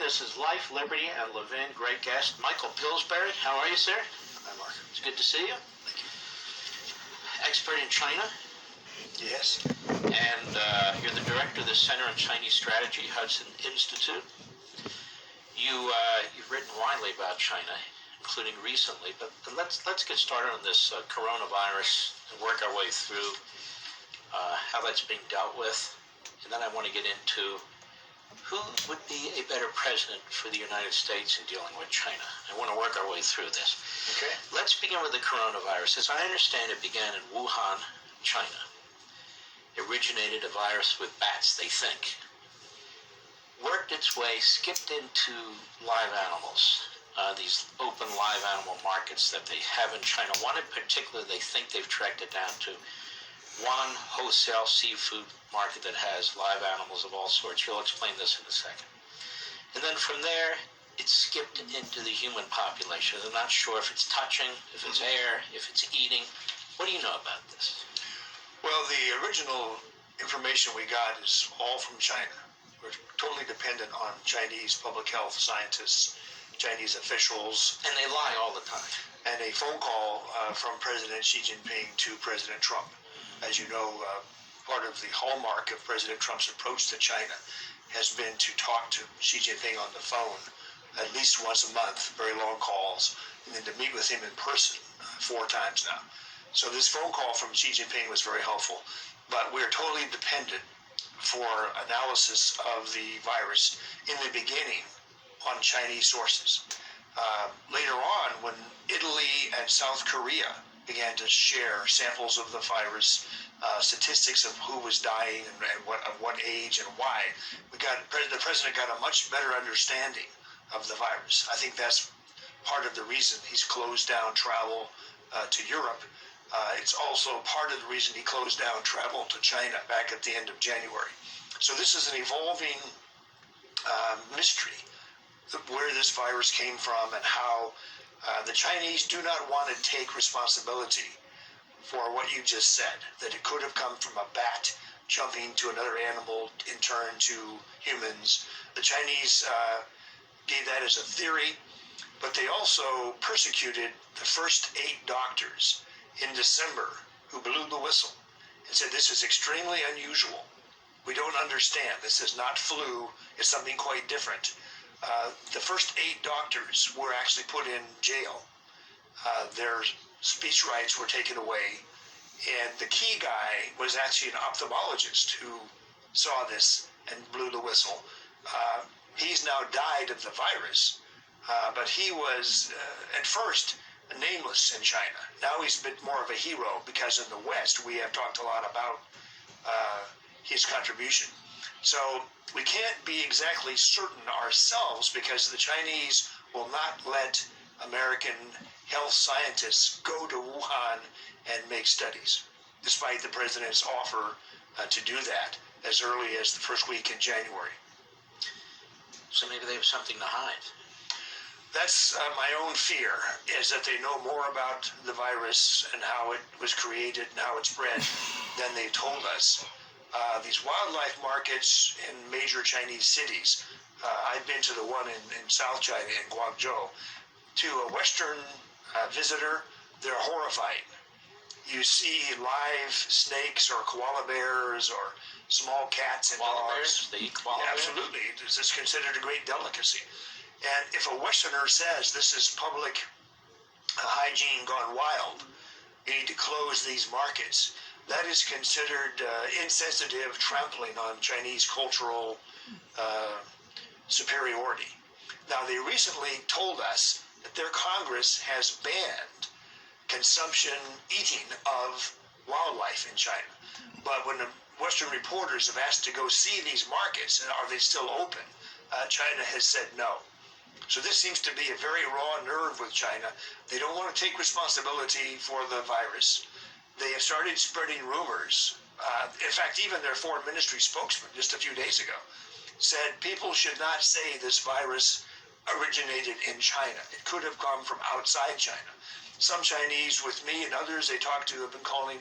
This is Life, Liberty, and Levin. Great guest, Michael Pillsbury. How are you, sir? Hi, Mark. It's good to see you. Thank you. Expert in China, Yes. and you're the director of the Center on Chinese Strategy, Hudson Institute. You've written widely about China, including recently, but let's get started on this coronavirus and work our way through how that's being dealt with, and then I want to get into who would be a better president for the United States in dealing with China. I want to work our way through this. Okay. Let's begin with the coronavirus. As I understand it, began in Wuhan, China. It originated a virus with bats, they think. Worked its way, skipped into live animals, these open live animal markets that they have in China. One in particular, they think they've tracked it down to one wholesale seafood market that has live animals of all sorts. You'll explain this in a second. And then from there, it skipped into the human population. I'm not sure if it's touching, if it's air, if it's eating. What do you know about this? Well, the original information we got is all from China. We're totally dependent on Chinese public health scientists, Chinese officials. And they lie all the time. And a phone call from President Xi Jinping to President Trump. As you know, part of the hallmark of President Trump's approach to China has been to talk to Xi Jinping on the phone at least once a month, very long calls, and then to meet with him in person 4 times now. So this phone call from Xi Jinping was very helpful, but we're totally dependent for analysis of the virus in the beginning on Chinese sources. Later on, when Italy and South Korea began to share samples of the virus, statistics of who was dying and what age and why, the president got a much better understanding of the virus. I think that's part of the reason he's closed down travel to Europe. It's also part of the reason he closed down travel to China back at the end of January. So this is an evolving mystery, where this virus came from and how the Chinese do not want to take responsibility for what you just said, that it could have come from a bat jumping to another animal in turn to humans. The Chinese gave that as a theory, but they also persecuted the first 8 doctors in December who blew the whistle and said, this is extremely unusual. We don't understand. This is not flu. It's something quite different. The first 8 doctors were actually put in jail. Their speech rights were taken away. And the key guy was actually an ophthalmologist who saw this and blew the whistle. He's now died of the virus, but he was, at first, nameless in China. Now he's a bit more of a hero because in the West we have talked a lot about his contribution. So we can't be exactly certain ourselves because the Chinese will not let American health scientists go to Wuhan and make studies, despite the president's offer to do that as early as the first week in January. So maybe they have something to hide. That's my own fear, is that they know more about the virus and how it was created and how it spread than they told us. These wildlife markets in major Chinese cities, I've been to the one in South China, in Guangzhou. To a Western visitor, they're horrifying. You see live snakes or koala bears or small cats and Koala dogs. bears? They eat koala bears? Absolutely. This is considered a great delicacy. And if a Westerner says this is public hygiene gone wild, you need to close these markets, that is considered insensitive trampling on Chinese cultural superiority. Now, they recently told us that their Congress has banned consumption, eating of wildlife in China. But when the Western reporters have asked to go see these markets, and are they still open, China has said no. So this seems to be a very raw nerve with China. They don't want to take responsibility for the virus. They have started spreading rumors. In fact, even their foreign ministry spokesman just a few days ago said people should not say this virus originated in China. It could have come from outside China. Some Chinese with me and others they talked to have been calling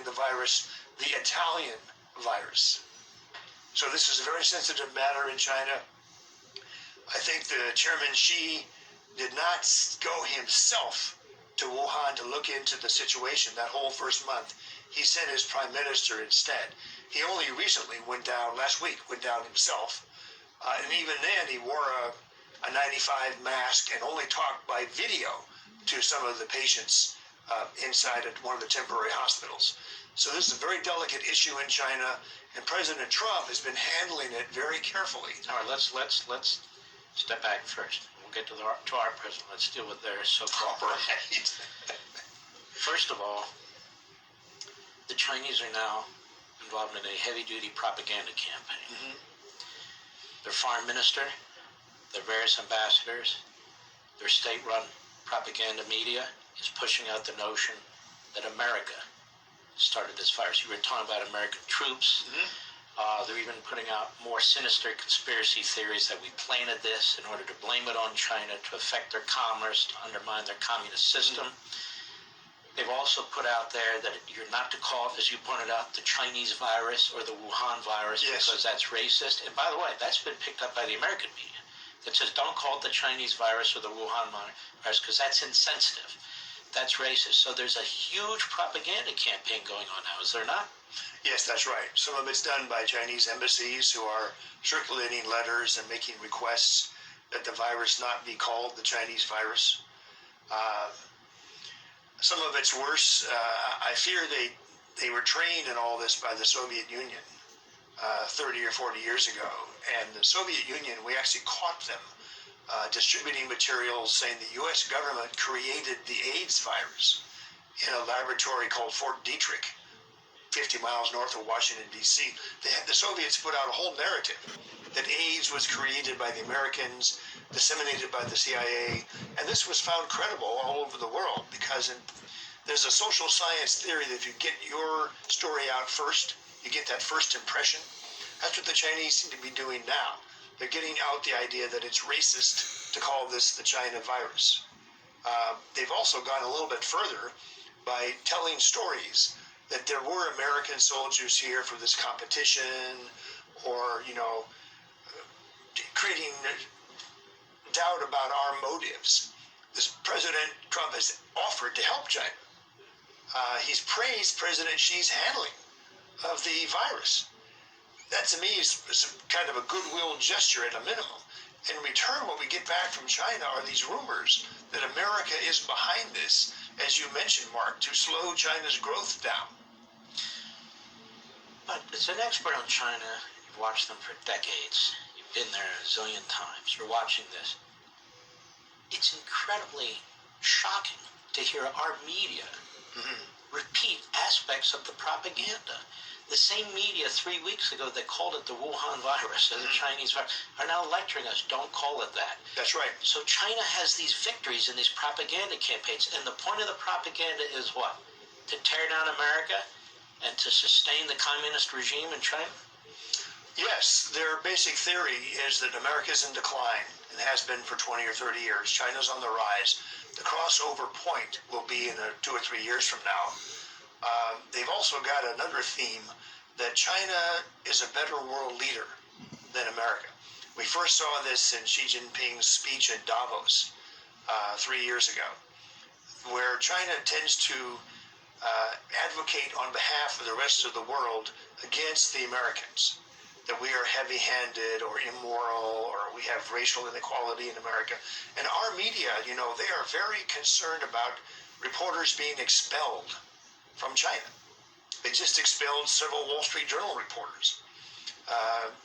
the virus the Italian virus. So this is a very sensitive matter in China. I think the Chairman Xi did not go himself to Wuhan to look into the situation that whole first month. He sent his prime minister instead. He only recently last week went down himself. And even then, he wore a 95 mask and only talked by video to some of the patients inside at one of the temporary hospitals. So this is a very delicate issue in China, and President Trump has been handling it very carefully. All right, let's step back first. We'll get to our president. Let's deal with their so-called. Right. First of all, the Chinese are now involved in a heavy-duty propaganda campaign. Mm-hmm. Their foreign minister, their various ambassadors, their state-run propaganda media is pushing out the notion that America started this virus. You were talking about American troops. Mm-hmm. They're even putting out more sinister conspiracy theories that we planted this in order to blame it on China, to affect their commerce, to undermine their communist system. Mm-hmm. They've also put out there that you're not to call it, as you pointed out, the Chinese virus or the Wuhan virus, yes, because that's racist. And by the way, that's been picked up by the American media that says don't call it the Chinese virus or the Wuhan virus because that's insensitive. That's racist. So there's a huge propaganda campaign going on now, is there not? Yes, that's right. Some of it's done by Chinese embassies who are circulating letters and making requests that the virus not be called the Chinese virus. Some of it's worse. I fear they were trained in all this by the Soviet Union 30 or 40 years ago. And the Soviet Union, we actually caught them distributing materials saying the U.S. government created the AIDS virus in a laboratory called Fort Detrick, 50 miles north of Washington, D.C. The Soviets put out a whole narrative that AIDS was created by the Americans, disseminated by the CIA, and this was found credible all over the world because there's a social science theory that if you get your story out first, you get that first impression. That's what the Chinese seem to be doing now. They're getting out the idea that it's racist to call this the China virus. They've also gone a little bit further by telling stories that there were American soldiers here for this competition, or, creating doubt about our motives. This President Trump has offered to help China. He's praised President Xi's handling of the virus. That to me is kind of a goodwill gesture at a minimum. In return, what we get back from China are these rumors that America is behind this, as you mentioned, Mark, to slow China's growth down. But as an expert on China, you've watched them for decades. You've been there a zillion times. You're watching this. It's incredibly shocking to hear our media repeat aspects of the propaganda. The same media 3 weeks ago that called it the Wuhan virus or the Chinese virus are now lecturing us, don't call it that. That's right. So China has these victories in these propaganda campaigns, and the point of the propaganda is what? To tear down America and to sustain the communist regime in China? Yes, their basic theory is that America's in decline and has been for 20 or 30 years. China's on the rise. The crossover point will be in 2 or 3 years from now. They've also got another theme that China is a better world leader than America. We first saw this in Xi Jinping's speech at Davos 3 years ago, where China tends to advocate on behalf of the rest of the world against the Americans, that we are heavy-handed or immoral or we have racial inequality in America. And our media, they are very concerned about reporters being expelled from China. They just expelled several Wall Street Journal reporters.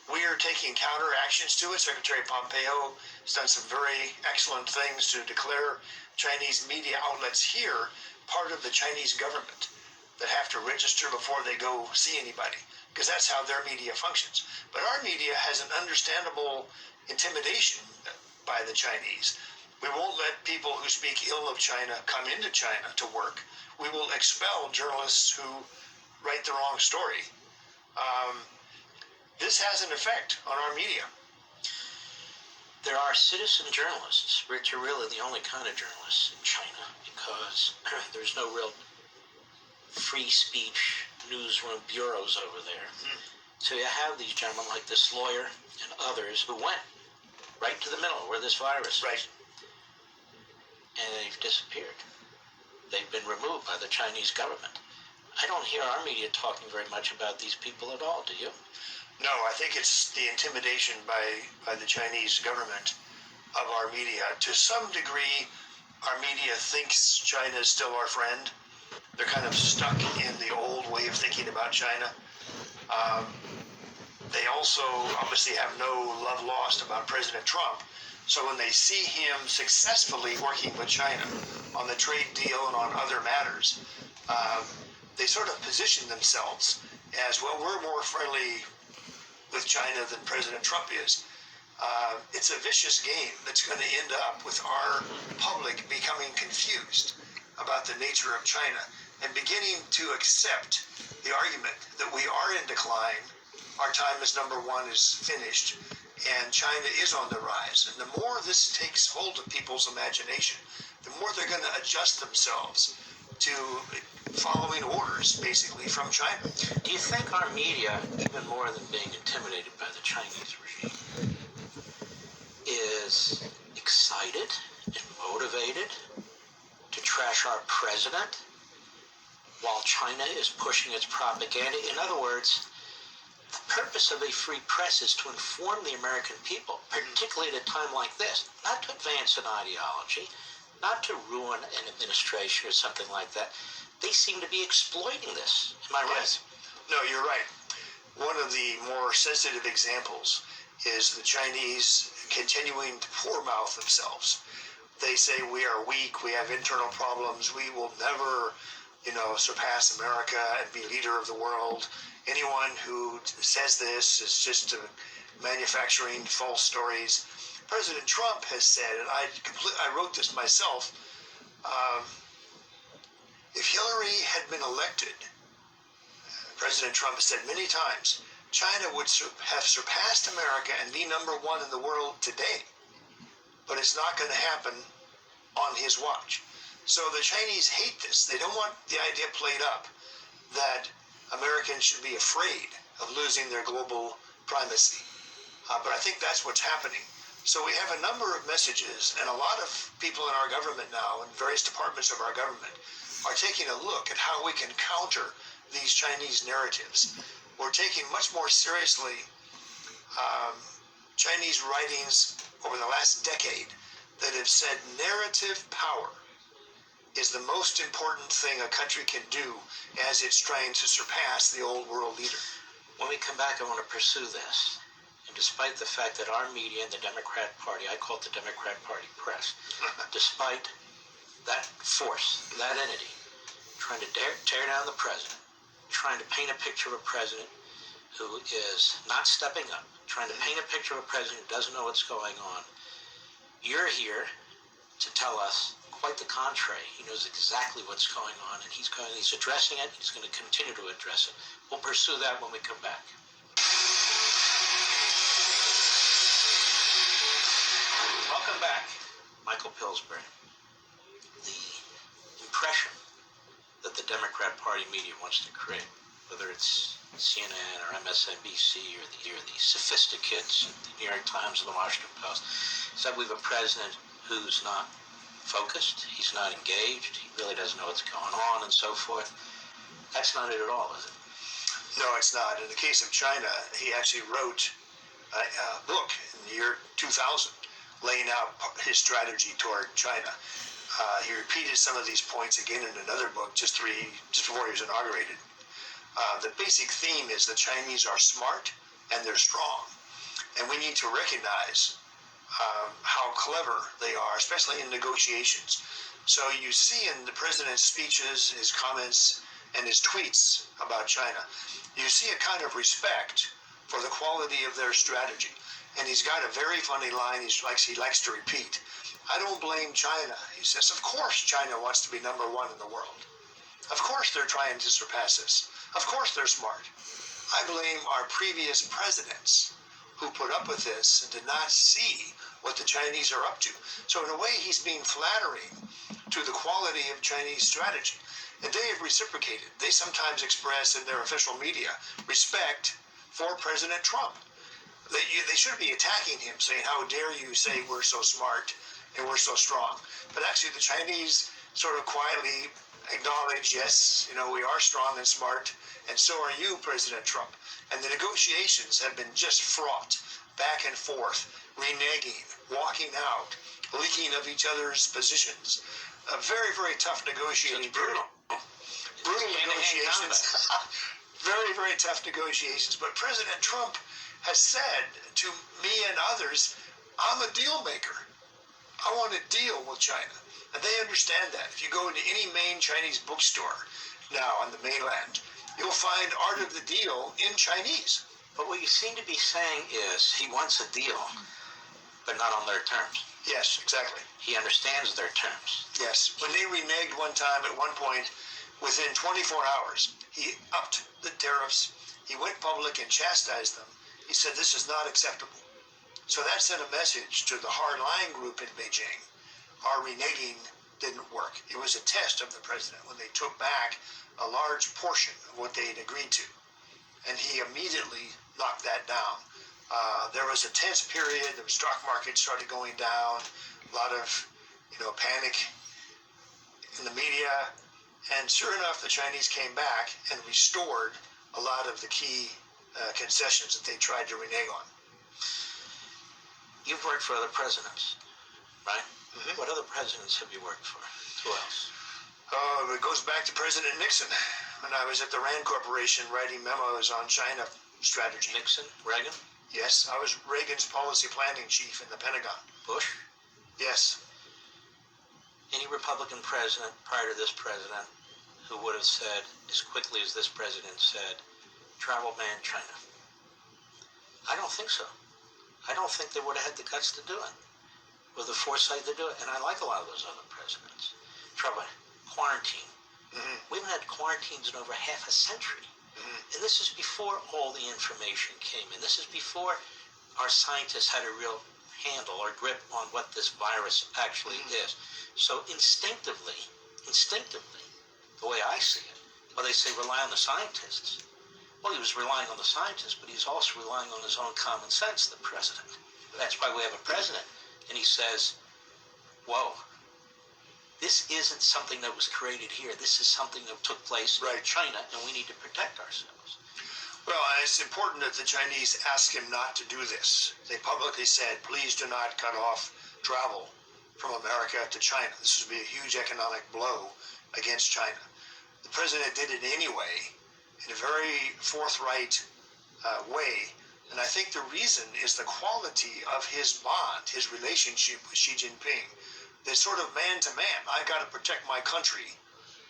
We are taking counter actions to it. Secretary Pompeo has done some very excellent things to declare Chinese media outlets here part of the Chinese government that have to register before they go see anybody, because that's how their media functions. But our media has an understandable intimidation by the Chinese. We won't let people who speak ill of China come into China to work. We will expel journalists who write the wrong story. This has an effect on our media. There are citizen journalists, which are really the only kind of journalists in China, because there's no real free speech newsroom bureaus over there. So you have these gentlemen like this lawyer and others who went right to the middle where this virus is. Right. And they've disappeared. They've been removed by the Chinese government. I don't hear our media talking very much about these people at all, do you? No, I think it's the intimidation by the Chinese government of our media. To some degree, our media thinks China is still our friend. They're kind of stuck in the old way of thinking about China. They also obviously have no love lost about President Trump. So when they see him successfully working with China on the trade deal and on other matters, they sort of position themselves as, well, we're more friendly with China than President Trump is. It's a vicious game that's going to end up with our public becoming confused about the nature of China and beginning to accept the argument that we are in decline, our time as number one is finished, and China is on the rise. And the more this takes hold of people's imagination, the more they're going to adjust themselves to following orders, basically, from China. Do you think our media, even more than being intimidated by the Chinese regime, is excited and motivated to trash our president while China is pushing its propaganda? In other words, the purpose of a free press is to inform the American people, particularly at a time like this, not to advance an ideology, not to ruin an administration or something like that. They seem to be exploiting this. Am I right? Yes. No, you're right. One of the more sensitive examples is the Chinese continuing to poor mouth themselves. They say we are weak, we have internal problems, we will never, surpass America and be leader of the world. Anyone who says this is just manufacturing false stories. President Trump has said, and I wrote this myself, if Hillary had been elected, President Trump has said many times, China would have surpassed America and be number one in the world today. But it's not going to happen on his watch. So the Chinese hate this. They don't want the idea played up that Americans should be afraid of losing their global primacy. But I think that's what's happening. So we have a number of messages, and a lot of people in our government now, in various departments of our government, are taking a look at how we can counter these Chinese narratives. We're taking much more seriously Chinese writings over the last decade that have said narrative power is the most important thing a country can do as it's trying to surpass the old world leader. When we come back, I want to pursue this. And despite the fact that our media and the Democrat Party, I call it the Democrat Party press, despite that force, that entity, trying to tear down the president, trying to paint a picture of a president who is not stepping up, trying to paint a picture of a president who doesn't know what's going on, you're here to tell us quite the contrary. He knows exactly what's going on, and he's addressing it. He's going to continue to address it. We'll pursue that when we come back. Welcome back, Michael Pillsbury. The impression that the Democrat Party media wants to create, whether it's CNN or MSNBC or the Sophisticates, the New York Times or the Washington Post, is that we have a president who's not focused, he's not engaged, he really doesn't know what's going on, and so forth. That's not it at all, is it? No, it's not. In the case of China, he actually wrote a book in the year 2000 laying out his strategy toward China. He repeated some of these points again in another book just before he was inaugurated. The basic theme is the Chinese are smart and they're strong. And we need to recognize how clever they are, especially in negotiations. So you see in the president's speeches, his comments, and his tweets about China, you see a kind of respect for the quality of their strategy. And he's got a very funny line he likes to repeat. I don't blame China. He says, of course China wants to be number one in the world. Of course they're trying to surpass us. Of course they're smart. I blame our previous presidents who put up with this and did not see what the Chinese are up to. So in a way, he's being flattering to the quality of Chinese strategy. And they have reciprocated. They sometimes express in their official media respect for President Trump. they should be attacking him, saying, "How dare you say we're so smart and we're so strong?" But actually, the Chinese sort of quietly acknowledge, "Yes, we are strong and smart, and so are you, President Trump." And the negotiations have been just fraught, back and forth, reneging, walking out, leaking of each other's positions. A very, very tough negotiating period. Brutal negotiations. Very, very tough negotiations. But President Trump has said to me and others, "I'm a deal maker. I want to deal with China." And they understand that. If you go into any main Chinese bookstore now on the mainland, you'll find Art of the Deal in Chinese. But what you seem to be saying is he wants a deal, but not on their terms. Yes, exactly. He understands their terms. Yes. When they reneged one time at one point, within 24 hours, he upped the tariffs. He went public and chastised them. He said, "This is not acceptable." So that sent a message to the hardline group in Beijing. Our reneging didn't work. It was a test of the president when they took back a large portion of what they had agreed to. And he immediately knocked that down. There was a tense period. The stock market started going down. A lot of, panic in the media. And sure enough, the Chinese came back and restored a lot of the key concessions that they tried to renege on. You've worked for other presidents, right? Mm-hmm. What other presidents have you worked for? Who else? It goes back to President Nixon when I was at the Rand Corporation writing memos on China strategy. Nixon? Reagan? Yes, I was Reagan's policy planning chief in the Pentagon. Bush? Yes. Any Republican president prior to this president who would have said, as quickly as this president said, travel ban China? I don't think so. I don't think they would have had the guts to do it, or the foresight to do it. And I like a lot of those other presidents. Travel, quarantine. Mm-hmm. We haven't had quarantines in over half a century. Mm-hmm. And this is before all the information came in. This is before our scientists had a real handle or grip on what this virus actually is. So instinctively, the way I see it, well, they say rely on the scientists. Well, he was relying on the scientists, but he's also relying on his own common sense, the president. That's why we have a president. And he says, whoa, this isn't something that was created here. This is something that took place in China, and we need to protect ourselves. Well, it's important that the Chinese ask him not to do this. They publicly said, "Please do not cut off travel from America to China. This would be a huge economic blow against China." The president did it anyway, in a very forthright way. And I think the reason is the quality of his bond, his relationship with Xi Jinping. They're sort of man to man. I got to protect my country.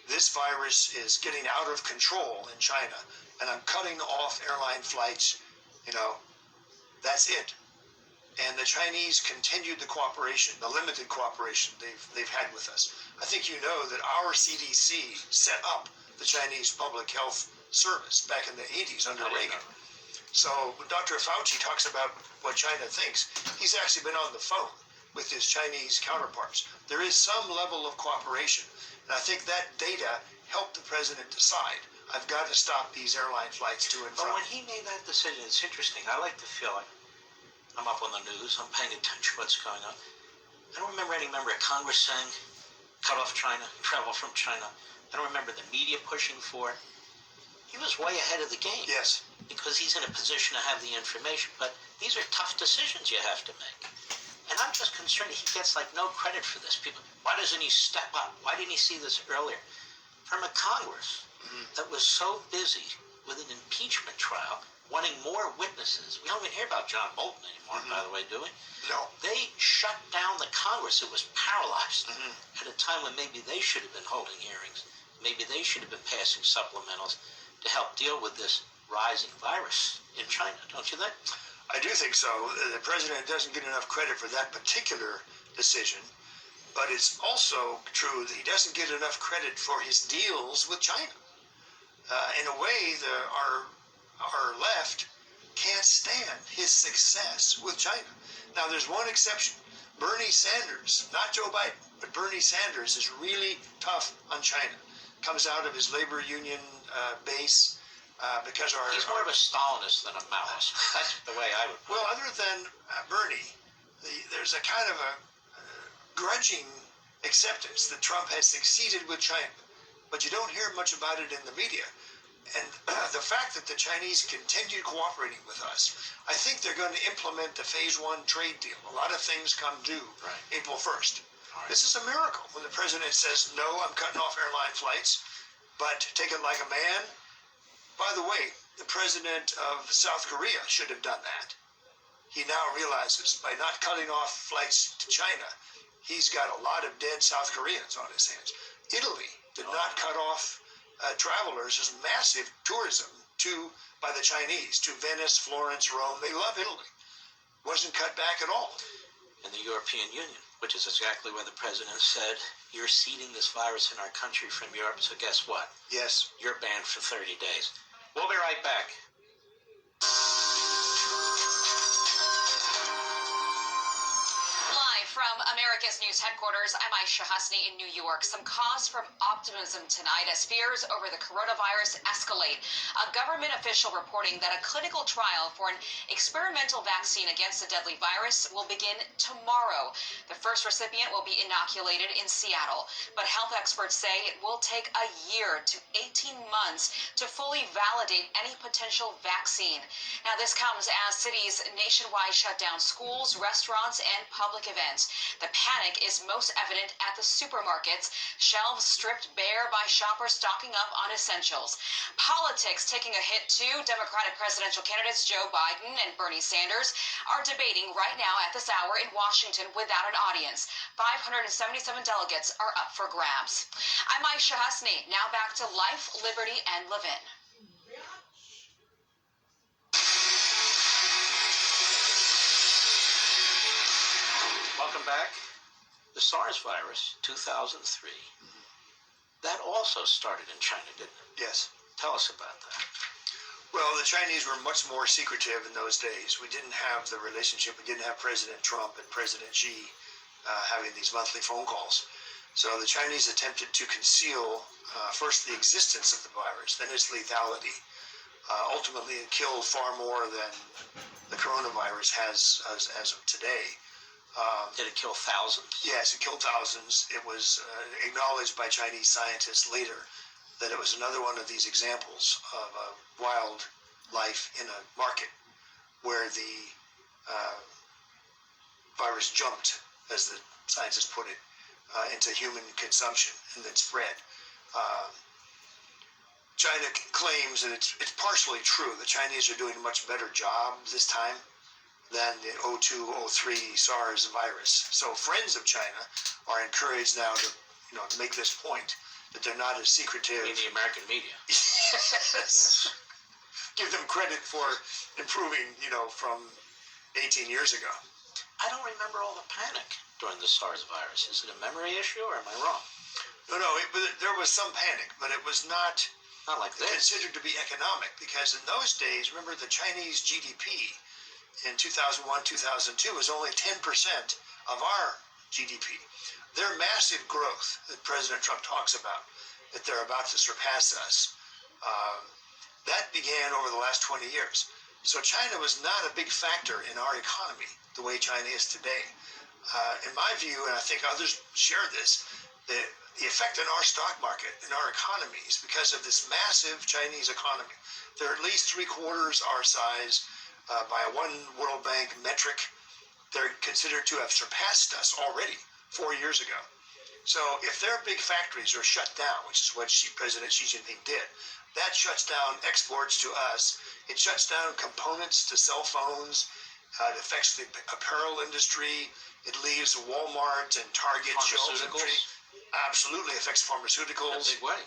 This virus is getting out of control in China, and I'm cutting off airline flights. That's it. And the Chinese continued the cooperation, the limited cooperation they've had with us. I think you know that our CDC set up the Chinese Public Health Service back in the 80s under Reagan. So when Dr. Fauci talks about what China thinks, he's actually been on the phone with his Chinese counterparts. There is some level of cooperation. And I think that data helped the president decide, I've got to stop these airline flights to and from. But when he made that decision, it's interesting. I like to feel like I'm up on the news. I'm paying attention to what's going on. I don't remember any member of Congress saying, cut off China, travel from China. I don't remember the media pushing for it. He was way ahead of the game. Yes. Because he's in a position to have the information. But these are tough decisions you have to make. And I'm just concerned he gets no credit for this. People, why doesn't he step up? Why didn't he see this earlier? From a Congress that was so busy with an impeachment trial, wanting more witnesses. We don't even hear about John Bolton anymore, by the way, do we? No. They shut down the Congress. It was paralyzed at a time when maybe they should have been holding hearings. Maybe they should have been passing supplementals to help deal with this rising virus in China, don't you think? I do think so. The president doesn't get enough credit for that particular decision, but it's also true that he doesn't get enough credit for his deals with China. In a way, our left can't stand his success with China. Now, there's one exception. Bernie Sanders, not Joe Biden, but Bernie Sanders is really tough on China. Comes out of his labor union base, because He's more of a Stalinist than a Maoist. That's the way I would put well, it. other than Bernie, there's a kind of a grudging acceptance that Trump has succeeded with China, but you don't hear much about it in the media. And the fact that the Chinese continue cooperating with us, I think they're going to implement the Phase 1 trade deal. A lot of things come due April 1st. Right. This is a miracle when the president says, no, I'm cutting off airline flights, but take it like a man. By the way, the president of South Korea should have done that. He now realizes by not cutting off flights to China, he's got a lot of dead South Koreans on his hands. Italy did not cut off travelers. There's massive tourism by the Chinese to Venice, Florence, Rome. They love Italy. Wasn't cut back at all. In the European Union, which is exactly where the president said, you're seeding this virus in our country from Europe, so guess what? Yes. You're banned for 30 days. We'll be right back. From America's News Headquarters, I'm Aisha Hasni in New York. Some cause for optimism tonight as fears over the coronavirus escalate. A government official reporting that a clinical trial for an experimental vaccine against the deadly virus will begin tomorrow. The first recipient will be inoculated in Seattle, but health experts say it will take a year to 18 months to fully validate any potential vaccine. Now, this comes as cities nationwide shut down schools, restaurants, and public events. The panic is most evident at the supermarkets, shelves stripped bare by shoppers stocking up on essentials. Politics taking a hit too. Democratic presidential candidates Joe Biden and Bernie Sanders are debating right now at this hour in Washington without an audience. 577 delegates are up for grabs. I'm Aisha Hasni. Now back to Life, Liberty, and Levin. Welcome back. The SARS virus, 2003, that also started in China, didn't it? Yes. Tell us about that. Well, the Chinese were much more secretive in those days. We didn't have the relationship. We didn't have President Trump and President Xi having these monthly phone calls. So the Chinese attempted to conceal first the existence of the virus, then its lethality. Ultimately, it killed far more than the coronavirus has as of today. Did it kill thousands? Yes, it killed thousands. It was acknowledged by Chinese scientists later that it was another one of these examples of wildlife in a market where the virus jumped, as the scientists put it, into human consumption and then spread. China claims, and it's partially true, the Chinese are doing a much better job this time than the 02-03 SARS virus. So friends of China are encouraged now to make this point that they're not as secretive. In the American media. Yes. Give them credit for improving, from 18 years ago. I don't remember all the panic during the SARS virus. Is it a memory issue or am I wrong? No, there was some panic, but it was not like this. Considered to be economic, because in those days, remember, the Chinese GDP in 2001, 2002 was only 10% of our GDP. Their massive growth that President Trump talks about, that they're about to surpass us, that began over the last 20 years. So China was not a big factor in our economy the way China is today. In my view, and I think others share this, the effect on our stock market and our economies because of this massive Chinese economy. They're at least 3/4 our size. By one World Bank metric, they're considered to have surpassed us already 4 years ago. So if their big factories are shut down, which is what President Xi Jinping did, that shuts down exports to us. It shuts down components to cell phones. It affects the apparel industry. It leaves Walmart and Target shelves empty. Absolutely affects pharmaceuticals. In a big way.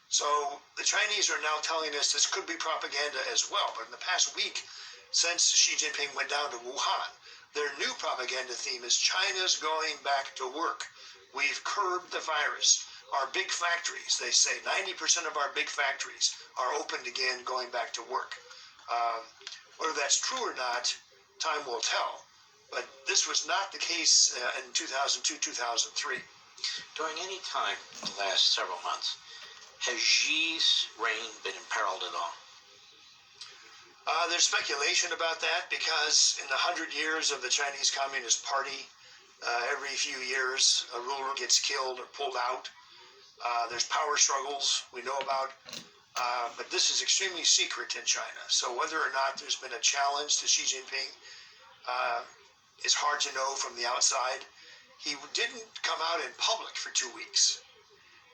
So the Chinese are now telling us this could be propaganda as well. But in the past week, since Xi Jinping went down to Wuhan, their new propaganda theme is China's going back to work. We've curbed the virus. Our big factories, they say 90% of our big factories are opened again, going back to work. Whether that's true or not, time will tell. But this was not the case in 2002, 2003. During any time in the last several months, has Xi's reign been imperiled at all? There's speculation about that because in the 100 years of the Chinese Communist Party, every few years a ruler gets killed or pulled out. There's power struggles we know about, but this is extremely secret in China. So whether or not there's been a challenge to Xi Jinping is hard to know from the outside. He didn't come out in public for 2 weeks.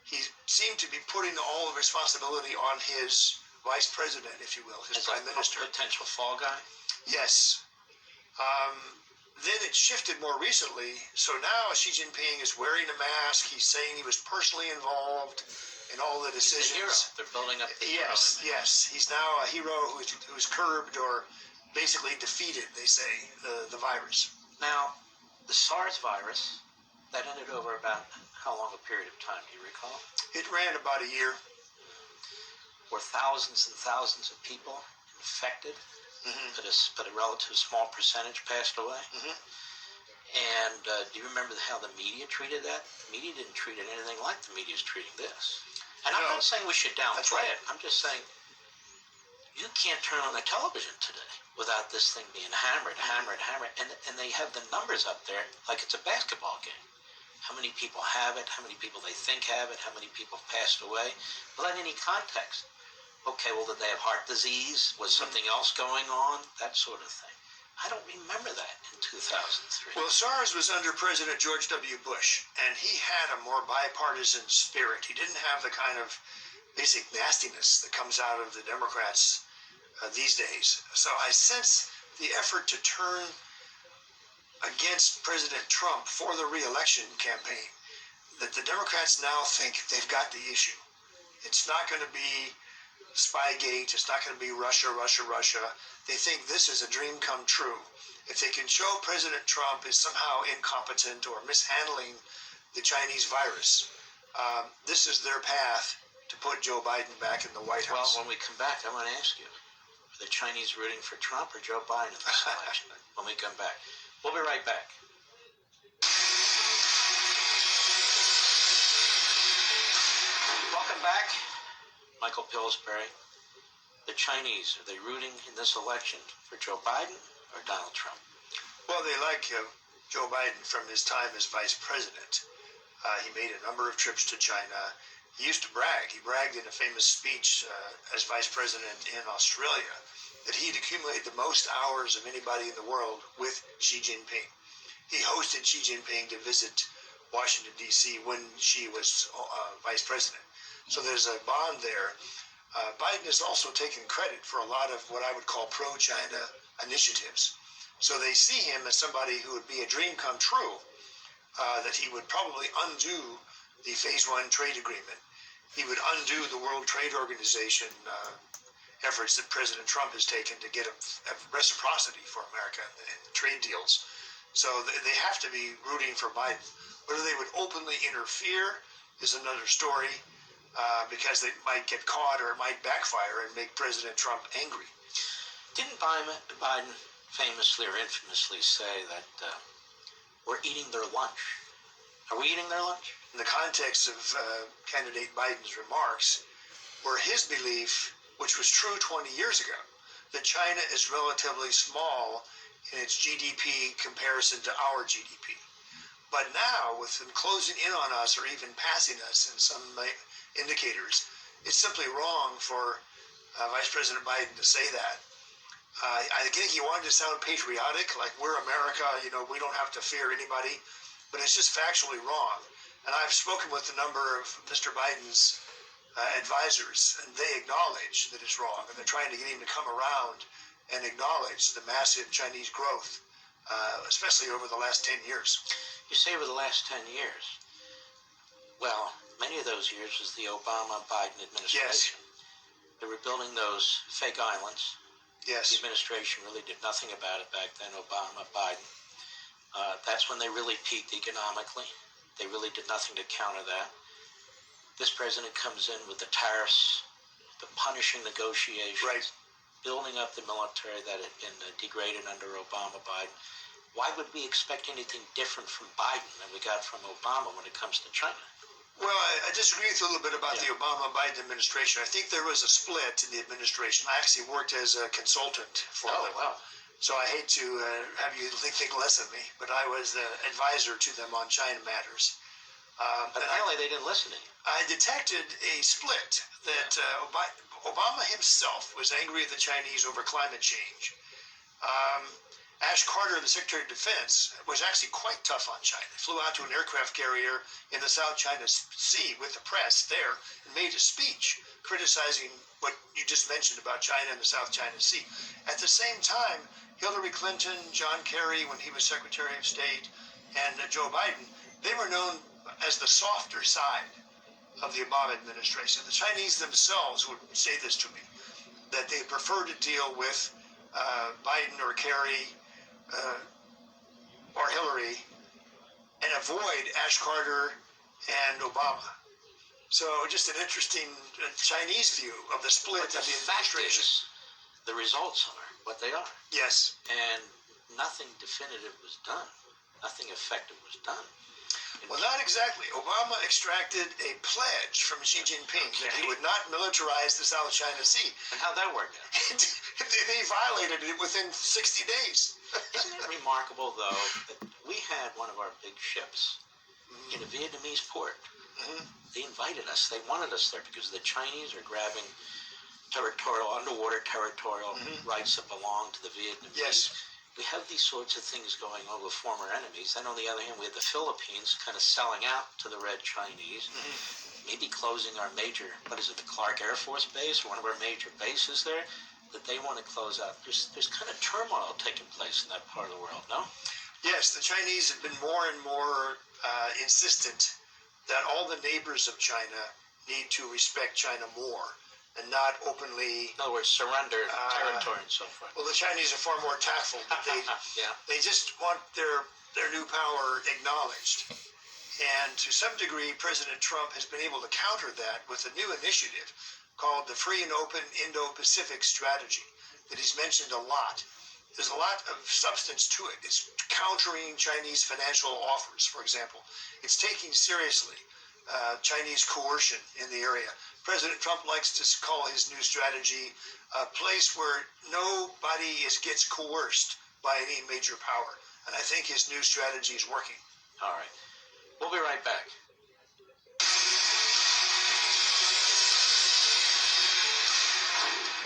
He seemed to be putting all the responsibility on his vice president, if you will, his prime minister. Potential fall guy? Yes. Then it shifted more recently. So now Xi Jinping is wearing a mask. He's saying he was personally involved in all the decisions. He's a hero. They're building up the hero. Yes. He's now a hero who's curbed or basically defeated, they say, the virus. Now, the SARS virus, that ended over about how long a period of time, do you recall? It ran about a year. Were thousands and thousands of people infected, Mm-hmm. but a relative small percentage passed away. Mm-hmm. And do you remember how the media treated that? The media didn't treat it anything like the media is treating this. And I'm not saying we should downplay it. I'm just saying you can't turn on the television today without this thing being hammered. And they have the numbers up there like it's a basketball game. How many people have it, how many people they think have it, how many people have passed away, without any context. Okay, well, did they have heart disease? Was something else going on? That sort of thing. I don't remember that in 2003. Well, SARS was under President George W. Bush, and he had a more bipartisan spirit. He didn't have the kind of basic nastiness that comes out of the Democrats these days. So I sense the effort to turn against President Trump for the re-election campaign, that the Democrats now think they've got the issue. It's not going to be Spygate. It's not going to be Russia. They think this is a dream come true. If they can show President Trump is somehow incompetent or mishandling the Chinese virus, this is their path to put Joe Biden back in the White House. Well, when we come back, I want to ask you, are the Chinese rooting for Trump or Joe Biden in this election? When we come back. We'll be right back. Welcome back. Michael Pillsbury. The Chinese, are they rooting in this election for Joe Biden or Donald Trump? Well, they like Joe Biden from his time as vice president. He made a number of trips to China. He used to brag. He bragged in a famous speech as vice president in Australia that he'd accumulated the most hours of anybody in the world with Xi Jinping. He hosted Xi Jinping to visit Washington, D.C. when Xi was vice president. So there's a bond there. Biden has also taken credit for a lot of what I would call pro-China initiatives. So they see him as somebody who would be a dream come true, that he would probably undo the Phase 1 trade agreement. He would undo the World Trade Organization efforts that President Trump has taken to get a reciprocity for America in trade deals. So they have to be rooting for Biden. Whether they would openly interfere is another story. Because they might get caught or it might backfire and make President Trump angry. Didn't Biden famously or infamously say that we're eating their lunch? Are we eating their lunch? In the context of candidate Biden's remarks, were his belief, which was true 20 years ago, that China is relatively small in its GDP comparison to our GDP. But now, with them closing in on us or even passing us in some indicators, it's simply wrong for Vice President Biden to say that. I think he wanted to sound patriotic, like we're America, we don't have to fear anybody, but it's just factually wrong. And I've spoken with a number of Mr. Biden's advisors, and they acknowledge that it's wrong, and they're trying to get him to come around and acknowledge the massive Chinese growth, especially over the last 10 years. You say over the last 10 years. Well, many of those years was the Obama-Biden administration. Yes. They were building those fake islands. Yes. The administration really did nothing about it back then, Obama, Biden. That's when they really peaked economically. They really did nothing to counter that. This president comes in with the tariffs, the punishing negotiations, right, building up the military that had been degraded under Obama, Biden. Why would we expect anything different from Biden than we got from Obama when it comes to China? Well, I disagree with you a little bit about the Obama-Biden administration. I think there was a split in the administration. I actually worked as a consultant for them. Wow. So I hate to have you think less of me, but I was the advisor to them on China matters. Apparently they didn't listen to you. I detected a split that Obama himself was angry at the Chinese over climate change. Ash Carter, the Secretary of Defense, was actually quite tough on China. He flew out to an aircraft carrier in the South China Sea with the press there and made a speech criticizing what you just mentioned about China and the South China Sea. At the same time, Hillary Clinton, John Kerry, when he was Secretary of State, and Joe Biden, they were known as the softer side of the Obama administration. The Chinese themselves would say this to me, that they prefer to deal with Biden or Kerry or Hillary and avoid Ash Carter and Obama. So just an interesting Chinese view of the split But of the the fact administration. is, the results are what they are. Yes. And nothing definitive was done. Nothing effective was done. Well, not exactly. Obama extracted a pledge from Xi Jinping that he would not militarize the South China Sea. And how'd that work out? They violated it within 60 days. Isn't it remarkable, though, that we had one of our big ships in a Vietnamese port. They invited us. They wanted us there because the Chinese are grabbing underwater territorial rights that belong to the Vietnamese. Yes. We have these sorts of things going on with former enemies. Then on the other hand, we have the Philippines kind of selling out to the Red Chinese, maybe closing our major, the Clark Air Force Base, one of our major bases there, that they want to close out. There's kind of turmoil taking place in that part of the world, no? Yes, the Chinese have been more and more insistent that all the neighbors of China need to respect China more and not openly. In other words, surrender territory and so forth. Well, the Chinese are far more tactful, but they just want their new power acknowledged. And to some degree, President Trump has been able to counter that with a new initiative called the Free and Open Indo-Pacific Strategy that he's mentioned a lot. There's a lot of substance to it. It's countering Chinese financial offers, for example. It's taking seriously Chinese coercion in the area. President Trump likes to call his new strategy a place where nobody gets coerced by any major power. And I think his new strategy is working. All right. We'll be right back.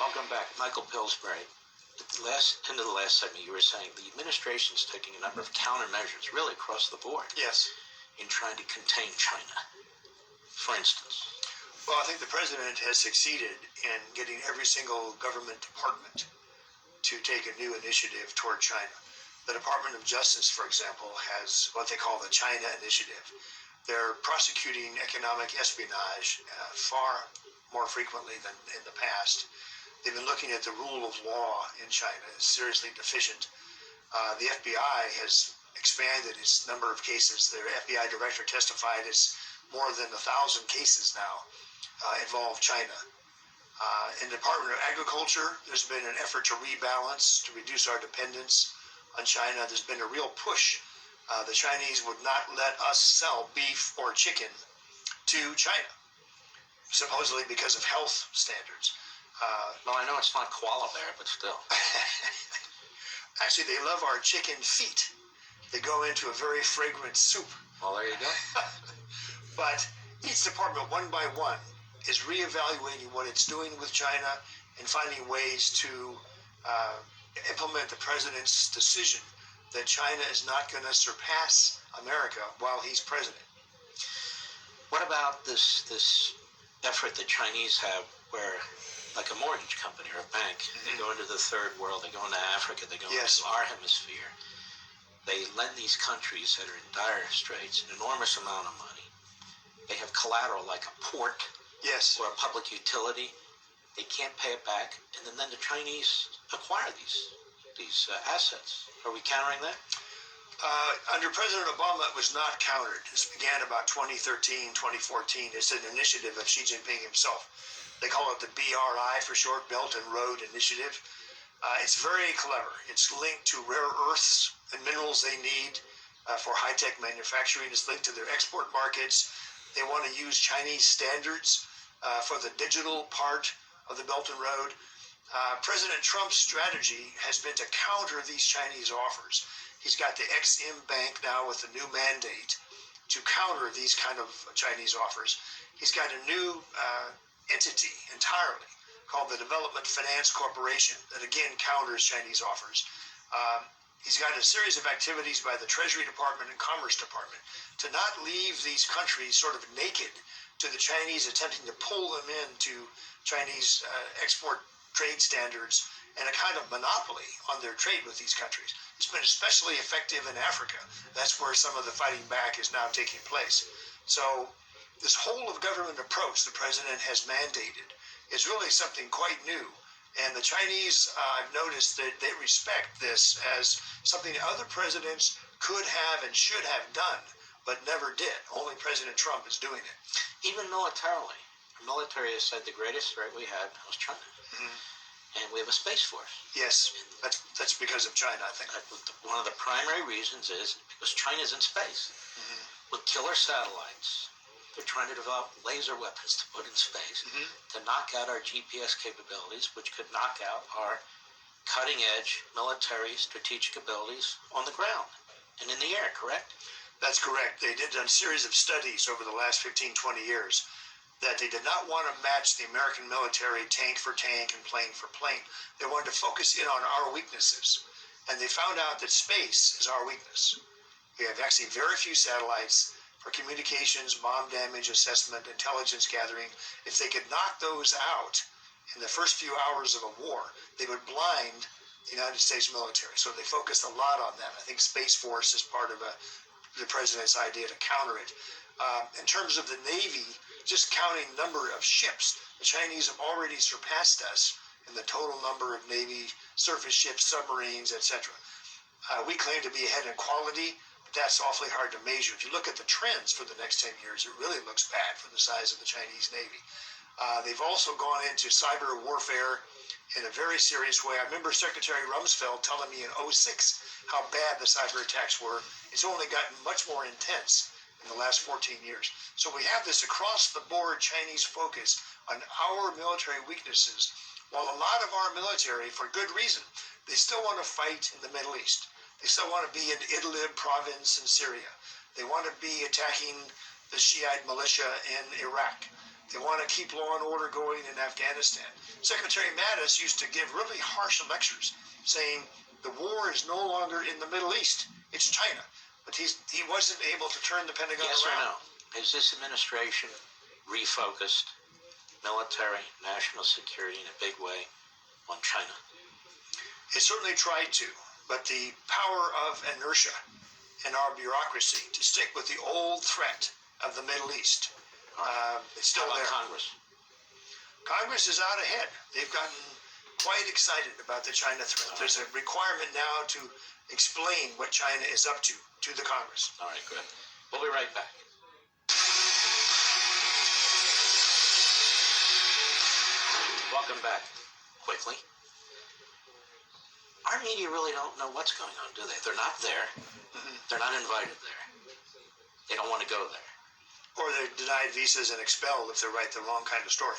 Welcome back. Michael Pillsbury. At the end of the last segment, you were saying the administration's taking a number of countermeasures, really across the board, Yes. in trying to contain China. For instance. Well, I think the president has succeeded in getting every single government department to take a new initiative toward China. The Department of Justice, for example, has what they call the China Initiative. They're prosecuting economic espionage far more frequently than in the past. They've been looking at the rule of law in China is seriously deficient. The FBI has expanded its number of cases. Their FBI director testified it's more than 1,000 cases now involve China. In the Department of Agriculture, there's been an effort to rebalance, to reduce our dependence on China. There's been a real push. The Chinese would not let us sell beef or chicken to China, supposedly because of health standards. Well, I know it's not koala bear, but still. Actually, they love our chicken feet. They go into a very fragrant soup. Well, there you go. But each department, one by one, is reevaluating what it's doing with China and finding ways to implement the president's decision that China is not going to surpass America while he's president. What about this effort the Chinese have where, like a mortgage company or a bank, they go into the third world, they go into Africa, they go into our hemisphere. They lend these countries that are in dire straits an enormous amount of money. They have collateral like a port or a public utility. They can't pay it back, and then the Chinese acquire these assets. Are we countering that? Under President Obama, it was not countered. This began about 2013, 2014. It's an initiative of Xi Jinping himself. They call it the BRI for short, Belt and Road Initiative. It's very clever. It's linked to rare earths and minerals they need for high-tech manufacturing. It's linked to their export markets. They want to use Chinese standards for the digital part of the Belt and Road. President Trump's strategy has been to counter these Chinese offers. He's got the Exim Bank now with a new mandate to counter these kind of Chinese offers. He's got a new entity entirely called the Development Finance Corporation that again counters Chinese offers. He's got a series of activities by the Treasury Department and Commerce Department to not leave these countries sort of naked to the Chinese attempting to pull them into Chinese export trade standards and a kind of monopoly on their trade with these countries. It's been especially effective in Africa. That's where some of the fighting back is now taking place. So this whole of government approach the president has mandated is really something quite new. And the Chinese, I've noticed that they respect this as something other presidents could have and should have done, but never did. Only President Trump is doing it. Even militarily. Our military has said the greatest threat we had was China. Mm-hmm. And we have a space force. Yes, that's because of China, I think. One of the primary reasons is because China's in space. Mm-hmm. With killer satellites, they're trying to develop laser weapons to put in space to knock out our GPS capabilities, which could knock out our cutting-edge military strategic abilities on the ground and in the air, correct? That's correct. They did a series of studies over the last 15, 20 years that they did not want to match the American military tank for tank and plane for plane. They wanted to focus in on our weaknesses. And they found out that space is our weakness. We have actually very few satellites for communications, bomb damage assessment, intelligence gathering. If they could knock those out in the first few hours of a war, they would blind the United States military. So they focused a lot on that. I think Space Force is part of the president's idea to counter it. In terms of the Navy, just counting number of ships, the Chinese have already surpassed us in the total number of Navy surface ships, submarines, etc. We claim to be ahead in quality, but that's awfully hard to measure. If you look at the trends for the next 10 years, it really looks bad for the size of the Chinese Navy. They've also gone into cyber warfare in a very serious way. I remember Secretary Rumsfeld telling me in 2006 how bad the cyber attacks were. It's only gotten much more intense in the last 14 years. So we have this across-the-board Chinese focus on our military weaknesses, while a lot of our military, for good reason, they still want to fight in the Middle East. They still want to be in Idlib province in Syria. They want to be attacking the Shiite militia in Iraq. They want to keep law and order going in Afghanistan. Secretary Mattis used to give really harsh lectures saying the war is no longer in the Middle East, it's China. But he wasn't able to turn the Pentagon yes around. Yes or no? Has this administration refocused military, national security in a big way on China? It certainly tried to, but the power of inertia in our bureaucracy to stick with the old threat of the Middle East, it's still there. Congress? Congress is out ahead. They've gotten quite excited about the China threat. There's a requirement now to explain what China is up to the Congress. All right, good. We'll be right back. Welcome back. Quickly. Our media really don't know what's going on, do they? They're not there. Mm-hmm. They're not invited there. They don't want to go there. Or they're denied visas and expelled if they write the wrong kind of story.